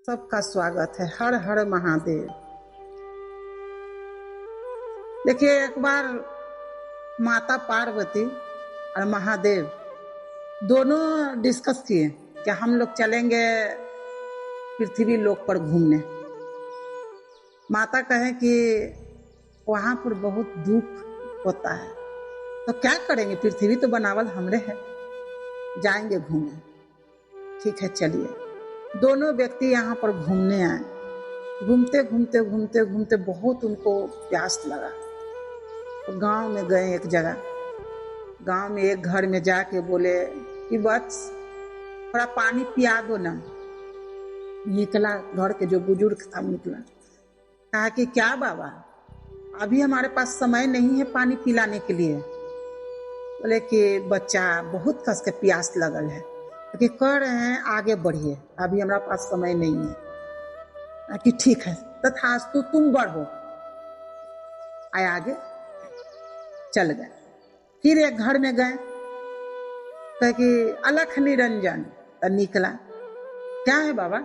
सबका स्वागत है। हर हर महादेव। देखिए, एक बार माता पार्वती और महादेव दोनों डिस्कस किए कि हम लोग चलेंगे पृथ्वी लोक पर घूमने। माता कहे कि वहां पर बहुत दुख होता है, तो क्या करेंगे, पृथ्वी तो बनावल हमरे है, जाएंगे घूमने। ठीक है, चलिए। दोनों व्यक्ति यहाँ पर घूमने आए। घूमते घूमते घूमते घूमते बहुत उनको प्यास लगा, तो गांव में गए। एक जगह गांव में एक घर में जाके बोले कि बस थोड़ा पानी पिया दो ना। निकला, घर के जो बुजुर्ग था निकला, कहा कि क्या बाबा, अभी हमारे पास समय नहीं है पानी पिलाने के लिए। बोले कि बच्चा बहुत कस के प्यास लगल है, कि कह रहे हैं आगे बढ़िए, अभी हमारा पास समय नहीं है। कि ठीक है, तथास्तु, तुम बढ़ो। आए आगे चल गए। फिर एक घर में गए, कहे कि अलख निरंजन। तो निकला, क्या है बाबा,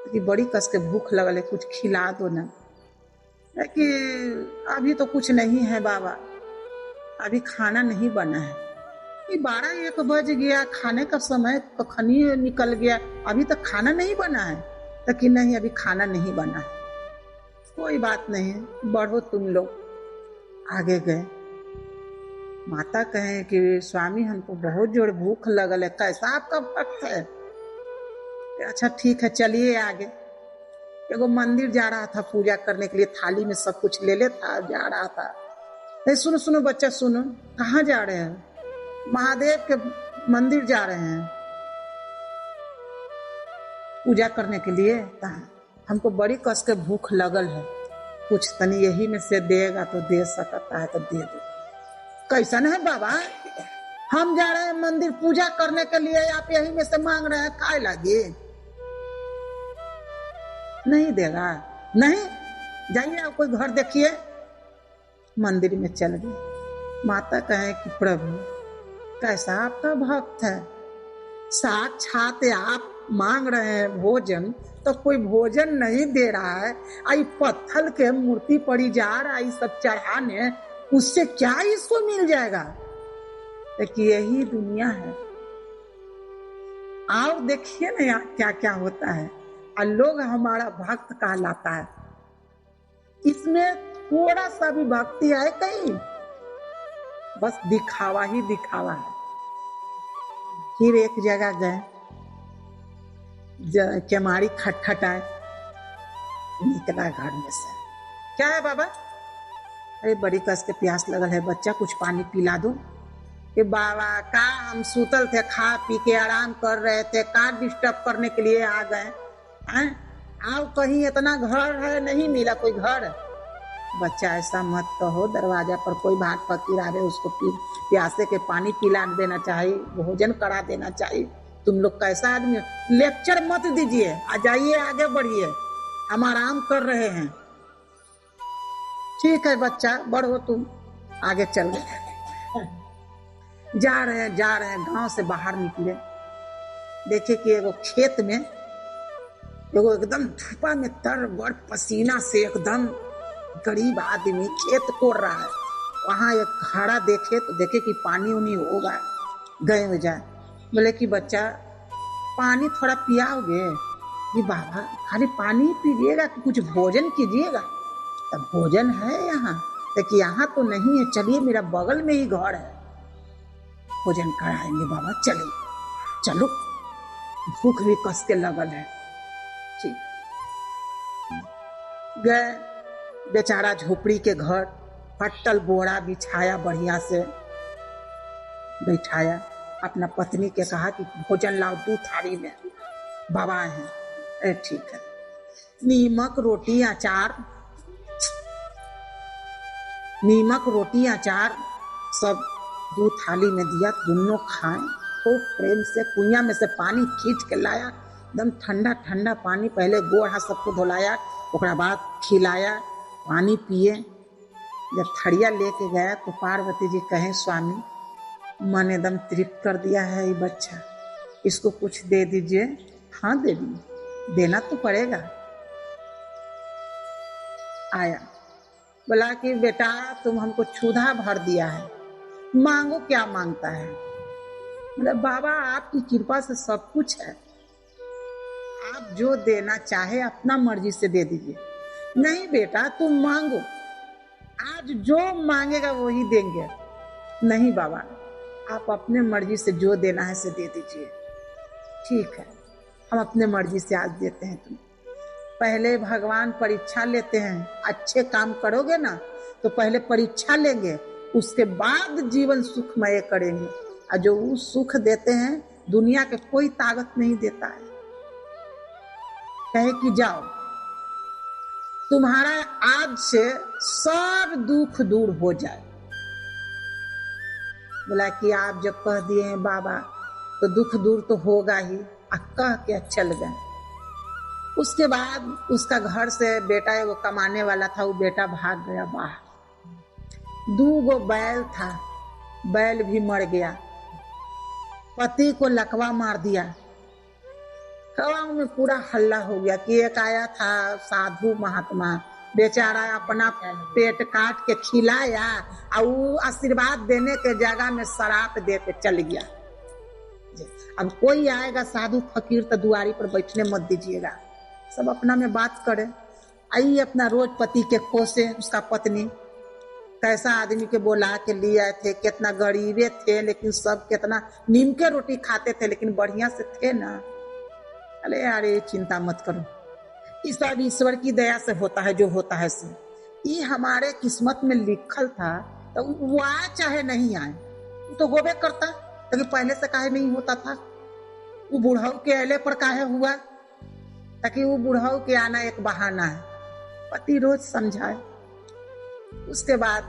कि बड़ी कस के भूख लगल है, कुछ खिला दो ना। कि अभी तो कुछ नहीं है बाबा, अभी खाना नहीं बना है। 12-1 बज गया, खाने का समय कखनी निकल गया, अभी तक खाना नहीं बना है। तो कि नहीं, अभी खाना नहीं बना है। कोई बात नहीं, बढ़ो तुम लोग। आगे गए। माता कहे कि स्वामी, हमको बहुत जोर भूख लगल है, कैसा आपका भक्त है। अच्छा ठीक है, चलिए आगे। एगो मंदिर जा रहा था पूजा करने के लिए, थाली में सब कुछ ले था, जा रहा था। सुनो सुनो बच्चा, सुनो, कहाँ जा रहे हैं? महादेव के मंदिर जा रहे हैं पूजा करने के लिए। हमको बड़ी कस के भूख लगल है, कुछ तनी यही में से देगा तो दे सकता है तो दे दो। कैसन है बाबा, हम जा रहे हैं मंदिर पूजा करने के लिए, आप यही में से मांग रहे हैं, खाए लगे? नहीं देगा? नहीं, जाइए आप कोई घर देखिए। मंदिर में चल गए। माता कहे कि प्रभु, कैसा आपका भक्त है, साक्षात आप मांग रहे हैं भोजन, तो कोई भोजन नहीं दे रहा है। आई पत्थर के मूर्ति पड़ी जा रहा है सब चढ़ाने, उससे क्या इसको मिल जाएगा? कि यही दुनिया है। और देखिए ना यहाँ क्या क्या होता है, और लोग हमारा भक्त कहलाता है। इसमें थोड़ा सा भी भक्ति है कहीं? बस दिखावा ही दिखावा है। फिर एक जगह गए, केमाड़ी खटखटाए। निकला घर में से, क्या है बाबा? अरे बड़ी कस के प्यास लगल है, बच्चा कुछ पानी पिला दो। कि बाबा का, हम सुतल थे, खा पी के आराम कर रहे थे, का डिस्टर्ब करने के लिए आ गए हैं? आओ, कहीं इतना घर है, नहीं मिला कोई घर? बच्चा ऐसा मत कहो, दरवाजा पर कोई भाट फकीर आ रहे, उसको प्यासे के पानी पिला देना चाहिए, भोजन करा देना चाहिए। तुम लोग कैसा आदमी हो? लेक्चर मत दीजिए, आ जाइए, आगे बढ़िए, हम आराम कर रहे हैं। ठीक है बच्चा, बढ़ो तुम। आगे चल गए। जा रहे हैं, गांव से बाहर निकले। देखे कि एगो खेत में एगो एकदम धूपा में तर बड़ पसीना से एकदम गरीब आदमी खेत कोड़ रहा है। वहां एक खड़ा देखे, तो देखे कि पानी उनी होगा। गए हो जाए, बोले कि बच्चा पानी थोड़ा पियाओगे? कि बाबा खाली पानी पीजिएगा कि कुछ भोजन कीजिएगा? तब भोजन है यहाँ? तो यहाँ तो नहीं है, चलिए मेरा बगल में ही घर है, भोजन कराएंगे बाबा, चलिए चलो, भूख भी कस के लगल है। ठीक गए। बेचारा झोपड़ी के घर, फट्टल बोरा बिछाया, बढ़िया से बैठाया। अपना पत्नी के कहा कि भोजन लाओ 2 थाली में, बाबा हैं। अरे ठीक है। नीमक रोटी अचार सब 2 थाली में दिया, दोनों खाएं खूब प्रेम से। कुइया में से पानी खींच के लाया, एकदम ठंडा ठंडा पानी। पहले गोड़ हाथ सबको धुलाया, उसके बाद खिलाया, पानी पिए। जब थड़िया लेके गया तो पार्वती जी कहे, स्वामी मन एकदम तृप्त कर दिया है ये बच्चा, इसको कुछ दे दीजिए। हाँ दे दी। देना तो पड़ेगा। आया, बोला कि बेटा तुम हमको क्षुधा भर दिया है, मांगो क्या मांगता है। बोले बाबा आपकी कृपा से सब कुछ है, आप जो देना चाहे अपना मर्जी से दे दीजिए। नहीं बेटा तुम मांगो, आज जो मांगेगा वही देंगे। नहीं बाबा आप अपने मर्जी से जो देना है से दे दीजिए। ठीक है हम अपने मर्जी से आज देते हैं तुम्हें। पहले भगवान परीक्षा लेते हैं, अच्छे काम करोगे ना तो पहले परीक्षा लेंगे, उसके बाद जीवन सुखमय करेंगे। और जो वो सुख देते हैं दुनिया के कोई ताकत नहीं देता है। कहे कि जाओ तुम्हारा आज से सब दुख दूर हो जाए। बोला कि आप जब कह दिए हैं बाबा तो दुख दूर तो होगा ही। कह के चल गए। उसके बाद उसका घर से बेटा वो कमाने वाला था, वो बेटा भाग गया बाहर। 2 बैल था, बैल भी मर गया। पति को लकवा मार दिया। गाँव में पूरा हल्ला हो गया कि एक आया था साधु महात्मा, बेचारा अपना पेट काट के खिलाया और वो आशीर्वाद देने के जगह में शराब दे के चल गया। अब कोई आएगा साधु फकीर तो दुआरी पर बैठने मत दीजिएगा, सब अपना में बात करे। आई अपना रोज पति के कोसे, उसका पत्नी कैसा आदमी के बोला के लिए आए थे, कितना गरीबे थे लेकिन सब कितना नीम के रोटी खाते थे लेकिन बढ़िया से थे ना। अरे यारे चिंता मत करो, ये सब ईश्वर की दया से होता है, जो होता है से ये हमारे किस्मत में लिखल था। तो वो आए चाहे नहीं आए वो तो होबे करता, लेकिन पहले से काहे नहीं होता था। वो बुढ़ऊ के अले पर काहे हुआ, ताकि वो बुढ़ऊ के आना एक बहाना है। पति रोज समझाए। उसके बाद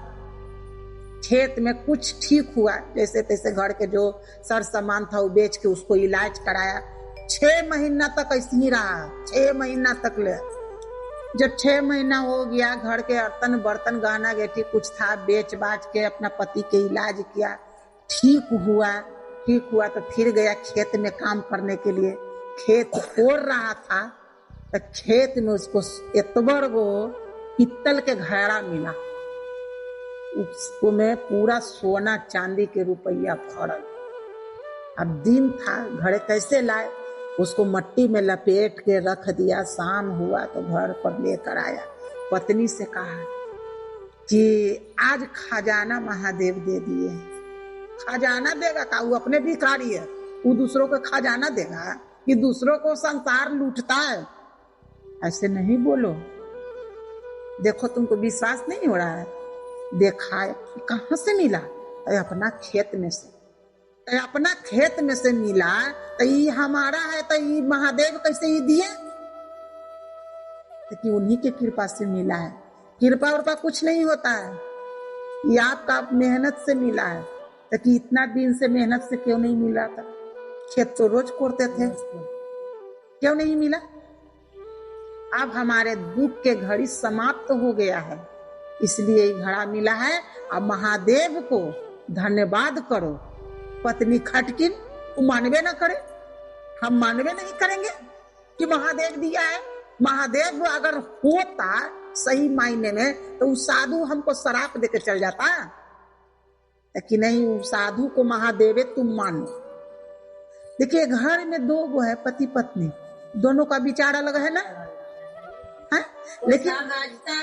खेत में कुछ ठीक हुआ, जैसे तैसे घर के जो सर सामान था वो बेच के उसको इलाज कराया। 6 महीना तक ऐसे ही रहा, 6 महीना तक ले। जब 6 महीना हो गया, घर के अर्तन बर्तन गहना गेटी कुछ था बेच बाच के अपना पति के इलाज किया। ठीक हुआ तो फिर गया खेत में काम करने के लिए। खेत फोड़ रहा था तो खेत में उसको एतबर वो पित्तल के घड़ा मिला, उसको में पूरा सोना चांदी के रुपया फड़ल। अब दिन था, घर कैसे लाए, उसको मट्टी में लपेट के रख दिया। शाम हुआ तो घर पर लेकर आया। पत्नी से कहा कि आज खजाना महादेव दे दिए हैं। खजाना देगा का, वो अपने भिखारी है, वो दूसरों को खजाना देगा कि दूसरों को संसार लूटता है। ऐसे नहीं बोलो। देखो तुमको विश्वास नहीं हो रहा है, देखा कहां से मिला, अपना खेत में से। अपना खेत में से मिला तो ये हमारा है, तो ये महादेव कैसे ही दिए, कि उन्हीं के कृपा से मिला है। कृपा उर्पा कुछ नहीं होता है, ये आपका मेहनत से मिला है। तो कि इतना दिन से मेहनत से क्यों नहीं मिला था, खेत तो रोज कोड़ते थे, क्यों नहीं मिला। अब हमारे दुख के घड़ी समाप्त हो गया है, इसलिए ये घड़ा मिला है। अब महादेव को धन्यवाद करो। पत्नी खटकिन, वो मानवे ना करे, हम मानवे नहीं करेंगे कि महादेव दिया है। महादेव अगर होता सही मायने में तो उस साधु हमको शराप देके चल जाता, कि नहीं साधु को महादेव तुम मानो। देखिए घर में 2 गो है पति पत्नी, दोनों का विचार अलग है ना, है? लेकिन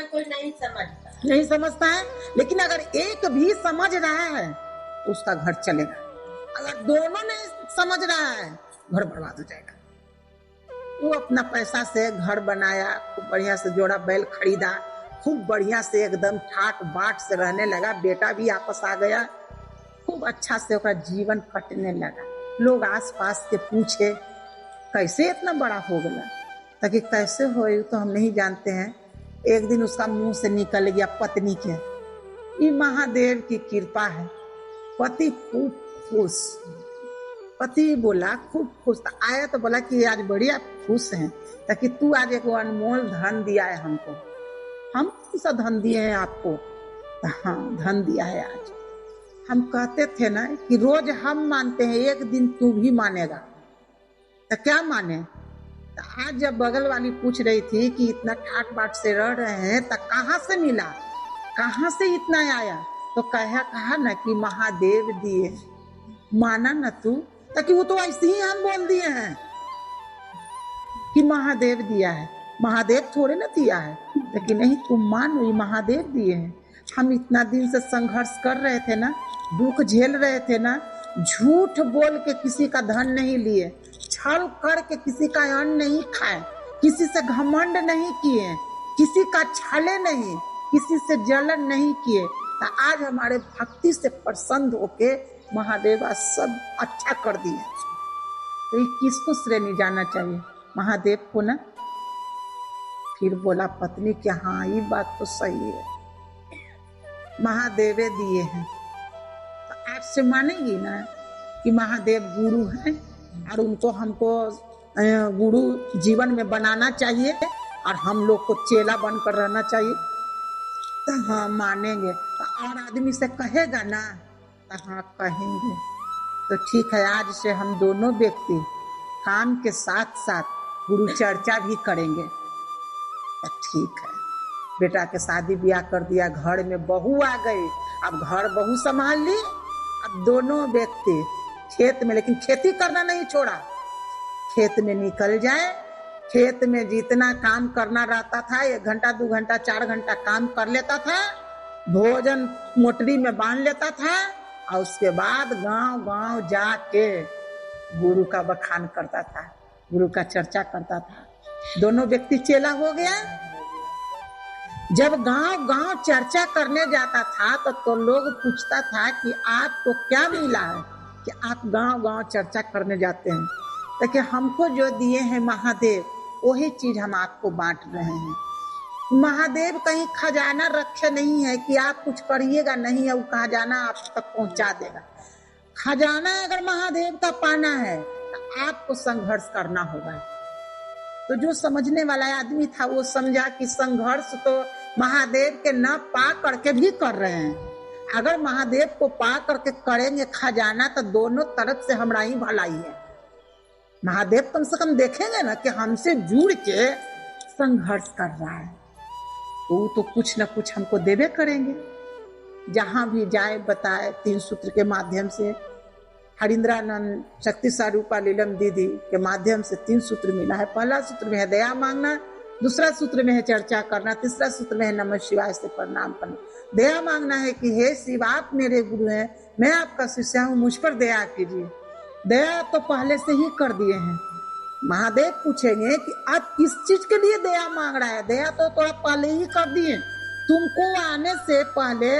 कोई नहीं समझता है। लेकिन अगर एक भी समझ रहा है उसका घर चलेगा। अगर दोनों नहीं समझ रहा है घर बर्बाद हो जाएगा। वो अपना पैसा से घर बनाया, खूब बढ़िया से जोड़ा बैल खरीदा, खूब बढ़िया से एकदम ठाट बाट से रहने लगा। बेटा भी आपस आ गया, खूब अच्छा से उसका जीवन कटने लगा। लोग आस पास के पूछे कैसे इतना बड़ा हो गया, ताकि कैसे हो तो हम नहीं जानते हैं। एक दिन उसका मुंह से निकल गया पत्नी के, ये महादेव की कृपा है। पति खूब खुश, पति बोला खूब खुश था। आया तो बोला कि आज बढ़िया खुश हैं, ताकि तू आज एक अनमोल धन दिया है हमको। हम कौन सा धन दिए हैं आपको, हाँ धन दिया है आज। हम कहते थे ना कि रोज हम मानते हैं, एक दिन तू भी मानेगा। तो क्या माने, तो आज जब बगल वाली पूछ रही थी कि इतना ठाट बाट से रह रहे हैं तो कहाँ से मिला, कहाँ से इतना आया, तो कहा ना कि महादेव दिए। माना न तू, ताकि वो तो ऐसे ही हम बोल दिए हैं कि महादेव दिया है, महादेव थोड़े ना दिया है, लेकिन नहीं तुम मान ली महादेव दिए हैं। हम इतना दिन से संघर्ष कर रहे थे ना, दुख झेल रहे थे ना, झूठ बोल के किसी का धन नहीं लिए, छल करके किसी का अन्न नहीं खाए, किसी से घमंड नहीं किए, किसी का छले नहीं, किसी से जलन नहीं किए, तो आज हमारे भक्ति से प्रसन्न होके महादेव आज सब अच्छा कर दिए। तो ये किसको श्रेणी जाना चाहिए? महादेव को ना। फिर बोला पत्नी कि हाँ ये बात तो सही है, महादेव दिए हैं। तो आज से मानेगी ना कि महादेव गुरु हैं और उनको हमको गुरु जीवन में बनाना चाहिए और हम लोग को चेला बनकर रहना चाहिए। तो हाँ मानेंगे। तो और आदमी से कहेगा ना, तो हाँ कहेंगे। तो ठीक है, आज से हम दोनों व्यक्ति काम के साथ साथ गुरु चर्चा भी करेंगे। तो ठीक है, बेटा के शादी ब्याह कर दिया, घर में बहू आ गई, अब घर बहू संभाल ली। अब दोनों व्यक्ति खेत में, लेकिन खेती करना नहीं छोड़ा, खेत में निकल जाए। खेत में जितना काम करना रहता था, 1 घंटा 2 घंटा 4 घंटा काम कर लेता था, भोजन मोटरी में बांध लेता था और उसके बाद गांव गांव जाके गुरु का बखान करता था, गुरु का चर्चा करता था। दोनों व्यक्ति चेला हो गया। जब गांव गांव चर्चा करने जाता था तो लोग पूछता था कि आपको क्या मिला है कि आप गांव गांव चर्चा करने जाते हैं? ताकि हमको जो दिए हैं महादेव, वही चीज हम आपको बांट रहे हैं। महादेव कहीं खजाना रखे नहीं है कि आप कुछ करिएगा नहीं है, वो खजाना आप तक पहुंचा देगा। खजाना अगर महादेव का पाना है तो आपको संघर्ष करना होगा। तो जो समझने वाला आदमी था वो समझा कि संघर्ष तो महादेव के न पा करके भी कर रहे हैं। अगर महादेव को पा करके करेंगे खजाना तो दोनों तरफ से हमारा ही भलाई है। महादेव कम से कम देखेंगे ना कि हमसे जुड़ के संघर्ष कर रहा है, तो तो कुछ न कुछ हमको देवे करेंगे। जहां भी जाए बताए 3 सूत्र के माध्यम से। हरिंद्रानंद शक्ति स्वरूपा लीलम दीदी के माध्यम से 3 सूत्र मिला है। पहला सूत्र में है दया मांगना, दूसरा सूत्र में है चर्चा करना, तीसरा सूत्र में है नमः शिवाय से प्रणाम करना। दया मांगना है कि हे शिव आप मेरे गुरु हैं, मैं आपका शिष्य हूँ, मुझ पर दया कीजिए। दया तो पहले से ही कर दिए हैं। महादेव पूछेंगे कि आप किस चीज के लिए दया मांग रहा है? दया तो आप पहले ही कर दिए। तुमको आने से पहले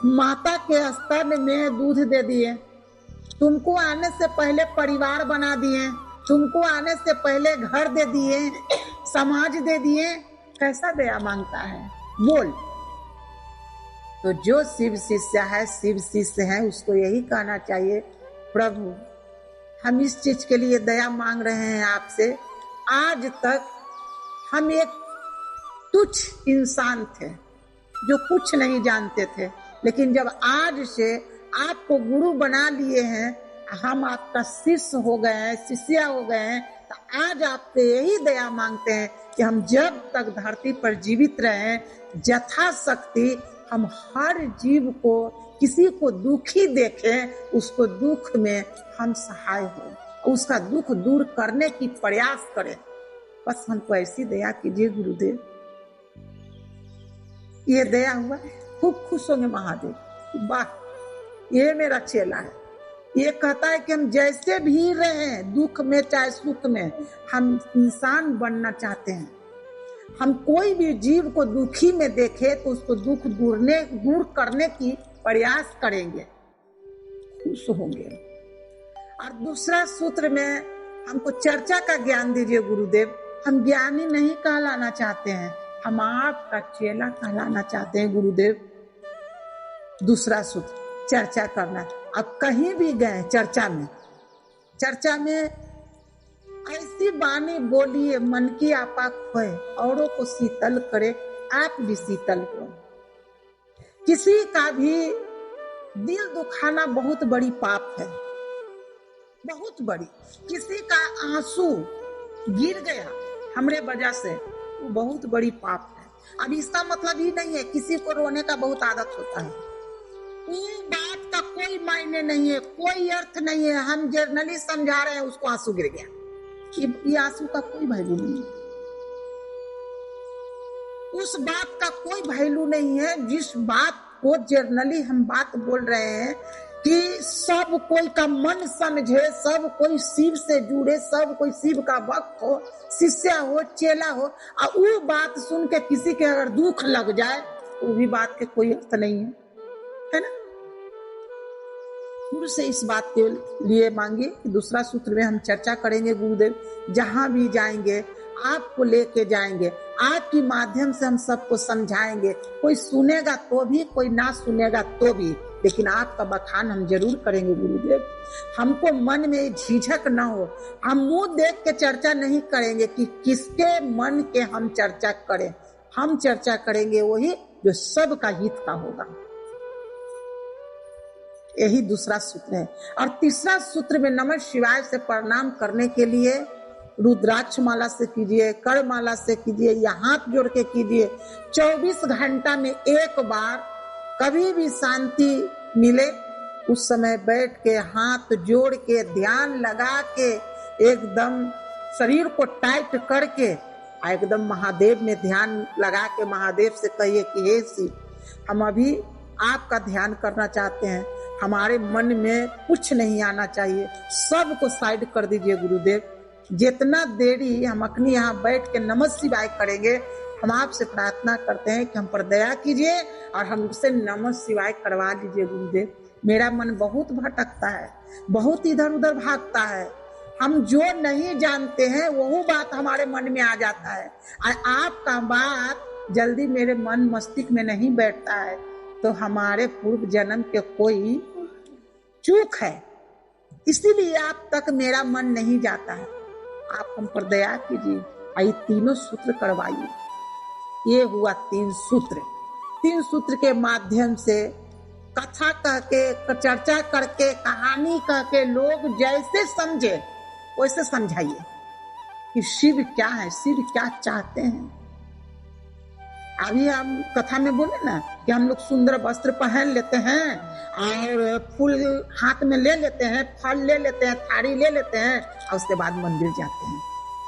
माता के स्तन में दूध दे दिए, तुमको आने से पहले परिवार बना दिए, तुमको आने से पहले घर दे दिए, समाज दे दिए। कैसा दया मांगता है बोल? तो जो शिव शिष्य है, शिव शिष्य है, उसको यही कहना चाहिए, प्रभु हम इस चीज के लिए दया मांग रहे हैं आपसे। आज तक हम एक तुच्छ इंसान थे जो कुछ नहीं जानते थे, लेकिन जब आज से आपको गुरु बना लिए हैं, हम आपका शिष्य हो गए हैं, शिष्य हो गए हैं, तो आज आपसे यही दया मांगते हैं कि हम जब तक धरती पर जीवित रहें, यथाशक्ति हम हर जीव को, किसी को दुखी देखें, उसको दुख में हम सहाय हो, उसका दुख दूर करने की प्रयास करें। बस हमको ऐसी दया कीजिए गुरुदेव। ये दया हुआ, खूब खुश होंगे महादेव। वाह, ये मेरा चेला है। ये कहता है कि हम जैसे भी रहें, दुख में चाहे सुख में, हम इंसान बनना चाहते हैं। हम कोई भी जीव को दुखी में देखे तो उसको दुख दूर करने की प्रयास करेंगे, खुश होंगे। और दूसरा सूत्र में हमको चर्चा का ज्ञान दीजिए गुरुदेव। हम ज्ञानी नहीं कहलाना चाहते हैं, हम आपका चेला कहलाना चाहते हैं गुरुदेव। दूसरा सूत्र चर्चा करना। अब कहीं भी गए चर्चा में ऐसी बानी बोलिए मन की आपा खोए, औरों को शीतल करे, आप भी शीतल हो। किसी का भी दिल दुखाना बहुत बड़ी पाप है, बहुत बड़ी। किसी का आंसू गिर गया हमरे वजह से, वो बहुत बड़ी पाप है। अब इसका मतलब ही नहीं है किसी को रोने का बहुत आदत होता है, ये बात का कोई मायने नहीं है, कोई अर्थ नहीं है। हम जर्नली समझा रहे हैं, उसको आंसू गिर गया, ये आंसू का कोई वैल्यू नहीं है, उस बात का कोई वैल्यू नहीं है जिस बात को जर्नली हम बात बोल रहे हैं कि सब कोई का मन समझे, सब कोई शिव से जुड़े, सब कोई शिव का भक्त हो, शिष्य हो, चेला हो, और वो बात सुन के किसी के अगर दुख लग जाए, वो भी बात के कोई अर्थ नहीं है ना। गुरु से इस बात के लिए मांगे कि दूसरा सूत्र में हम चर्चा करेंगे। गुरुदेव जहां भी जाएंगे आपको लेके जाएंगे, आपके माध्यम से हम सबको समझाएंगे, कोई सुनेगा तो भी, कोई ना सुनेगा तो भी, लेकिन आपका बखान हम जरूर करेंगे गुरुदेव। हमको मन में झिझक ना हो, हम मुंह देख के चर्चा नहीं करेंगे कि किसके मन के हम चर्चा करें, हम चर्चा करेंगे वही जो सबका हित का होगा। यही दूसरा सूत्र है। और तीसरा सूत्र में नमः शिवाय से प्रणाम करने के लिए रुद्राक्ष माला से कीजिए, कर माला से कीजिए, या हाथ जोड़ के कीजिए। 24 घंटा में एक बार कभी भी शांति मिले उस समय बैठ के हाथ जोड़ के ध्यान लगा के एकदम शरीर को टाइट करके एकदम महादेव में ध्यान लगा के महादेव से कहिए कि हे शिव, हम अभी आपका ध्यान करना चाहते हैं, हमारे मन में कुछ नहीं आना चाहिए, सब को साइड कर दीजिए गुरुदेव। जितना देरी हम अपनी यहाँ बैठ के नमः शिवाय करेंगे, हम आपसे प्रार्थना करते हैं कि हम पर दया कीजिए और हमसे नमः शिवाय करवा लीजिए गुरुदेव। मेरा मन बहुत भटकता है, बहुत इधर उधर भागता है, हम जो नहीं जानते हैं वही बात हमारे मन में आ जाता है, और आपका बात जल्दी मेरे मन मस्तिष्क में नहीं बैठता है, तो हमारे पूर्व जन्म के कोई चूक है, इसीलिए आप तक मेरा मन नहीं जाता है। आप हम पर दया कीजिए, आई तीनों सूत्र करवाइए। ये हुआ 3 सूत्र। 3 सूत्र के माध्यम से कथा कह के, चर्चा करके, कहानी कह के लोग जैसे समझे वैसे समझाइए कि शिव क्या है, शिव क्या चाहते हैं। अभी हम कथा में बोले ना कि हम लोग सुंदर वस्त्र पहन लेते हैं और फूल हाथ में ले लेते हैं, फल ले लेते हैं, थारी ले लेते हैं, और उसके बाद मंदिर जाते हैं।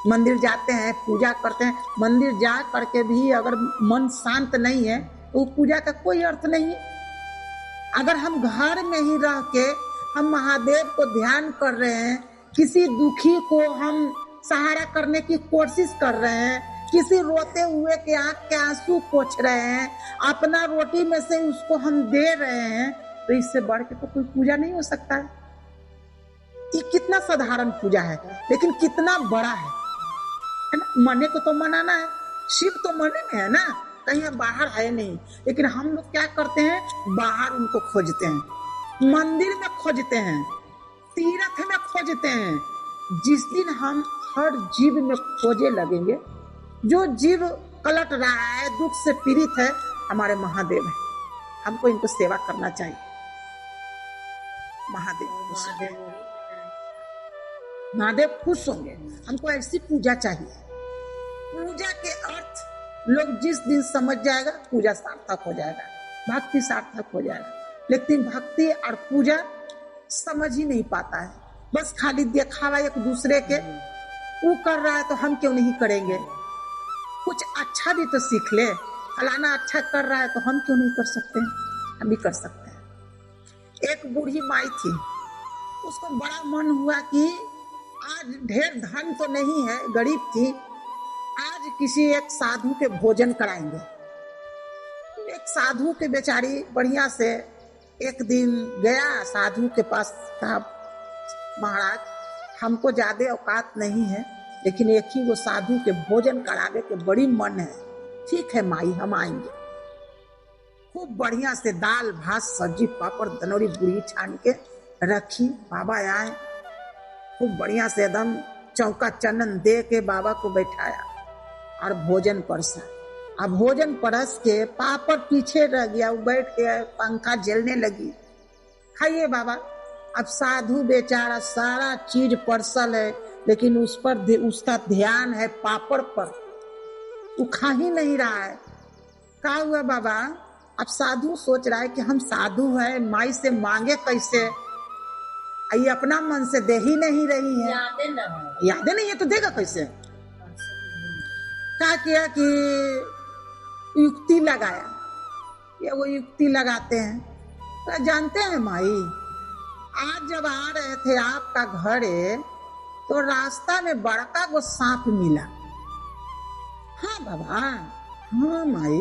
मंदिर जाते हैं, पूजा करते हैं। मंदिर जा करके भी अगर मन शांत नहीं है तो पूजा का कोई अर्थ नहीं है। अगर हम घर में ही रह के हम महादेव को ध्यान कर रहे हैं, किसी दुखी को हम सहारा करने की कोशिश कर रहे हैं, किसी रोते हुए के आंख के आंसू पोंछ रहे हैं, अपना रोटी में से उसको हम दे रहे हैं, तो इससे बढ़ के तो कोई पूजा नहीं हो सकता है। ये कितना साधारण पूजा है, लेकिन कितना बड़ा है ना। मने को तो मनाना है, शिव तो मने में है ना, कहीं हम बाहर है नहीं, लेकिन हम लोग क्या करते हैं, बाहर उनको खोजते हैं, मंदिर में खोजते हैं, तीर्थ में खोजते हैं। जिस दिन हम हर जीव में खोजे लगेंगे, जो जीव कलट रहा है, दुख से पीड़ित है, हमारे महादेव है, हमको इनको सेवा करना चाहिए। महादेव खुश होंगे, हमको ऐसी पूजा चाहिए। पूजा के अर्थ लोग जिस दिन समझ जाएगा, पूजा सार्थक हो जाएगा, भक्ति सार्थक हो जाएगा। लेकिन भक्ति और पूजा समझ ही नहीं पाता है, बस खाली दिखावा एक दूसरे के, वो कर रहा है तो हम क्यों नहीं करेंगे। कुछ अच्छा भी तो सीख ले, फलाना अच्छा कर रहा है तो हम क्यों नहीं कर सकते हैं, हम भी कर सकते हैं। एक बूढ़ी माई थी, उसको बड़ा मन हुआ कि आज ढेर धन तो नहीं है, गरीब थी, आज किसी एक साधु के भोजन कराएंगे। एक साधु के बेचारी बढ़िया से एक दिन गया साधु के पास, कहा महाराज हमको ज्यादा औकात नहीं है, लेकिन एक ही वो साधु के भोजन करावे के बड़ी मन है। ठीक है माई, हम आएंगे। खूब बढ़िया से दाल भात सब्जी पापड़ दनौरी बुरी छान के रखी, बाबा आए, खूब बढ़िया से एकदम चौका चंदन दे के बाबा को बैठाया और भोजन परसा। अब भोजन परस के पापड़ पीछे रह गया, वो बैठ के पंखा जलने लगी। खाइए बाबा। अब साधु बेचारा सारा चीज परसल है, लेकिन उस पर उसका ध्यान है पापड़ पर, वो खा ही नहीं रहा है। क्या हुआ बाबा? अब साधु सोच रहा है कि हम साधु है, माई से मांगे कैसे, ये अपना मन से दे ही नहीं रही है, यादें नहीं है तो देगा कैसे। क्या किया कि युक्ति लगाया, ये वो युक्ति लगाते हैं। तो जानते हैं माई, आज जब आ रहे थे आपका घरे तो रास्ता में बड़का गो सांप मिला। हाँ बाबा, हाँ माई,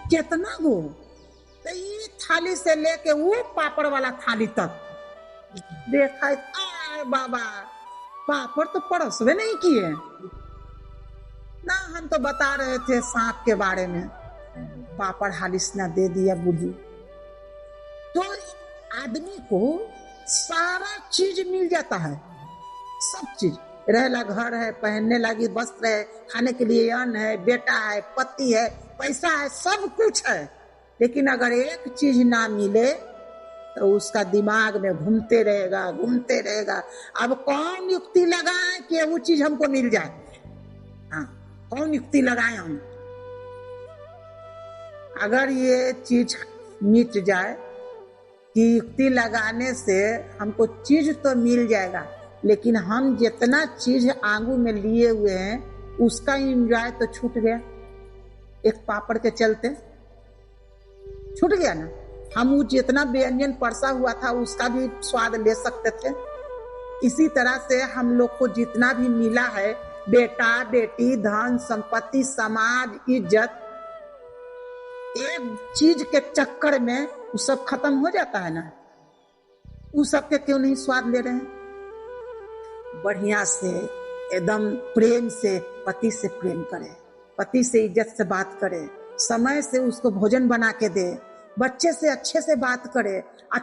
कितना गो? तो ये थाली से लेके वो पापड़ वाला थाली तक देखा। आए बाबा, पापड़ तो परोसवे नहीं किए ना, हम तो बता रहे थे सांप के बारे में। पापड़ हालिस ना दे दिया बूढ़ी। तो आदमी को सारा चीज मिल जाता है, सब चीज, रहला घर है, पहनने लगी वस्त्र है, खाने के लिए अन्न है, बेटा है, पति है, पैसा है, सब कुछ है। लेकिन अगर एक चीज ना मिले तो उसका दिमाग में घूमते रहेगा, घूमते रहेगा। अब कौन युक्ति लगाए कि वो चीज हमको मिल जाए? हाँ, कौन युक्ति लगाए हम? अगर ये चीज मिट जाए कि युक्ति लगाने से हमको चीज तो मिल जाएगा, लेकिन हम जितना चीज आंगू में लिए हुए हैं उसका एंजॉय तो छूट गया। एक पापड़ के चलते छूट गया ना। हम वो जितना व्यंजन परसा हुआ था उसका भी स्वाद ले सकते थे। इसी तरह से हम लोग को जितना भी मिला है, बेटा बेटी, धन संपत्ति, समाज, इज्जत, एक चीज के चक्कर में वो सब खत्म हो जाता है ना। वो सब के क्यों नहीं स्वाद ले रहे हैं? बढ़िया से एकदम प्रेम से पति से प्रेम करे, पति से इज्जत से बात करे, समय से उसको भोजन बना के दे, बच्चे से अच्छे से बात करे, अच्छा